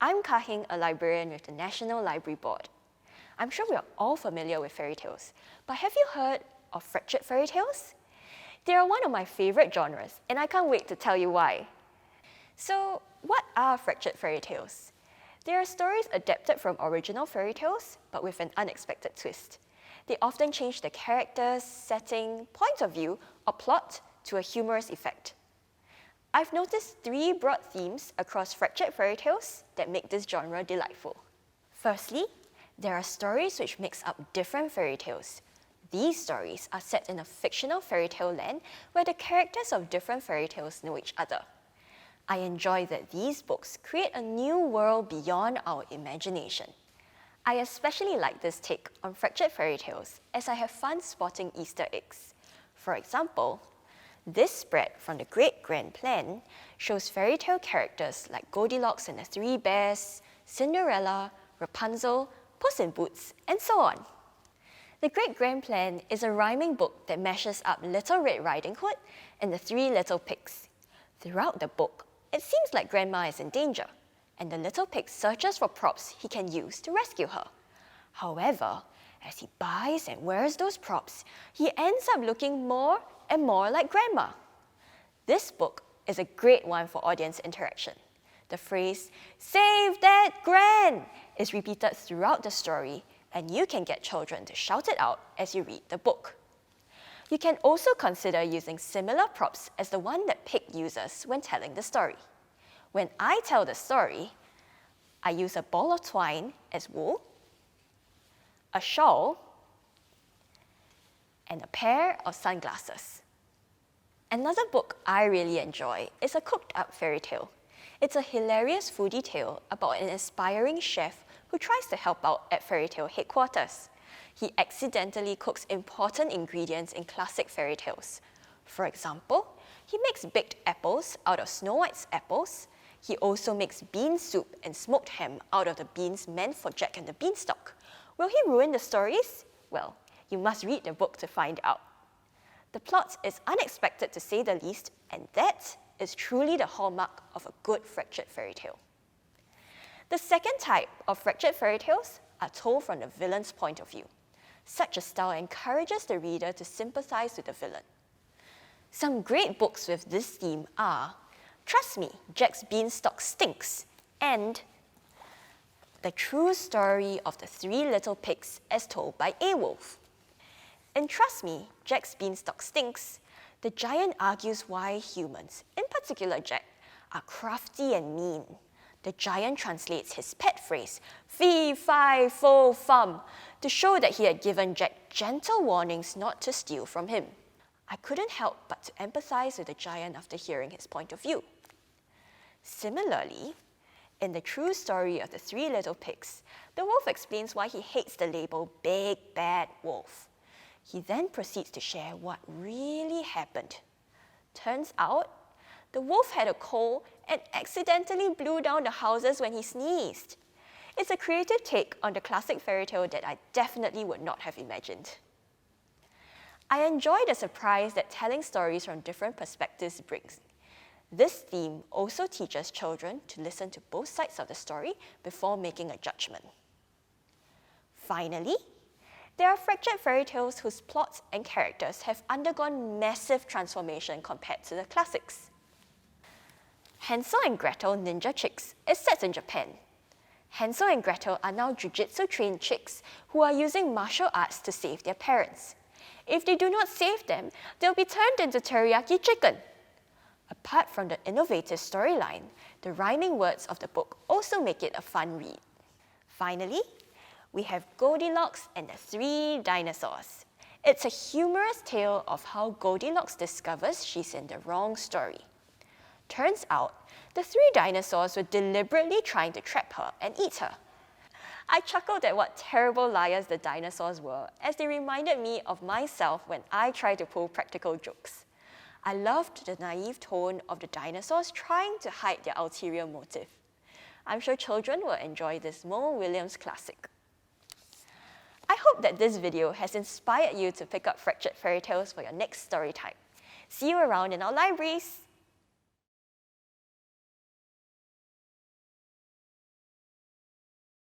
I'm Kah Heng, a librarian with the National Library Board. I'm sure we are all familiar with fairy tales, but have you heard of fractured fairy tales? They are one of my favorite genres, and I can't wait to tell you why. So, what are fractured fairy tales? They are stories adapted from original fairy tales, but with an unexpected twist. They often change the characters, setting, point of view, or plot to a humorous effect. I've noticed three broad themes across fractured fairy tales that make this genre delightful. Firstly, there are stories which mix up different fairy tales. These stories are set in a fictional fairy tale land where the characters of different fairy tales know each other. I enjoy that these books create a new world beyond our imagination. I especially like this take on fractured fairy tales as I have fun spotting Easter eggs. For example, this spread from the Great Grand Plan shows fairy tale characters like Goldilocks and the Three Bears, Cinderella, Rapunzel, Puss in Boots, and so on. The Great Grand Plan is a rhyming book that mashes up Little Red Riding Hood and the Three Little Pigs. Throughout the book, it seems like Grandma is in danger, and the little pig searches for props he can use to rescue her. However, as he buys and wears those props, he ends up looking more and more like Grandma. This book is a great one for audience interaction. The phrase, "Save that Gran," is repeated throughout the story, and you can get children to shout it out as you read the book. You can also consider using similar props as the one that Pig uses when telling the story. When I tell the story, I use a ball of twine as wool, a shawl, and a pair of sunglasses. Another book I really enjoy is a cooked-up fairy tale. It's a hilarious foodie tale about an aspiring chef who tries to help out at fairy tale headquarters. He accidentally cooks important ingredients in classic fairy tales. For example, he makes baked apples out of Snow White's apples. He also makes bean soup and smoked ham out of the beans meant for Jack and the Beanstalk. Will he ruin the stories? Well, you must read the book to find out. The plot is unexpected to say the least, and that is truly the hallmark of a good fractured fairy tale. The second type of fractured fairy tales are told from the villain's point of view. Such a style encourages the reader to sympathize with the villain. Some great books with this theme are Trust Me, Jack's Beanstalk Stinks, and The True Story of the Three Little Pigs as told by Airwolf. In Trust Me, Jack's Beanstalk Stinks, the giant argues why humans, in particular Jack, are crafty and mean. The giant translates his pet phrase, fee, fi, fo, fum, to show that he had given Jack gentle warnings not to steal from him. I couldn't help but to empathize with the giant after hearing his point of view. Similarly, in The True Story of the Three Little Pigs, the wolf explains why he hates the label Big Bad Wolf. He then proceeds to share what really happened. Turns out, the wolf had a cold and accidentally blew down the houses when he sneezed. It's a creative take on the classic fairy tale that I definitely would not have imagined. I enjoy the surprise that telling stories from different perspectives brings. This theme also teaches children to listen to both sides of the story before making a judgment. Finally, there are fractured fairy tales whose plots and characters have undergone massive transformation compared to the classics. Hansel and Gretel Ninja Chicks is set in Japan. Hansel and Gretel are now jiu-jitsu trained chicks who are using martial arts to save their parents. If they do not save them, they'll be turned into teriyaki chicken. Apart from the innovative storyline, the rhyming words of the book also make it a fun read. Finally, we have Goldilocks and the Three Dinosaurs. It's a humorous tale of how Goldilocks discovers she's in the wrong story. Turns out, the three dinosaurs were deliberately trying to trap her and eat her. I chuckled at what terrible liars the dinosaurs were, as they reminded me of myself when I try to pull practical jokes. I loved the naive tone of the dinosaurs trying to hide their ulterior motive. I'm sure children will enjoy this Mo Williams classic. I hope that this video has inspired you to pick up fractured fairy tales for your next story time. See you around in our libraries!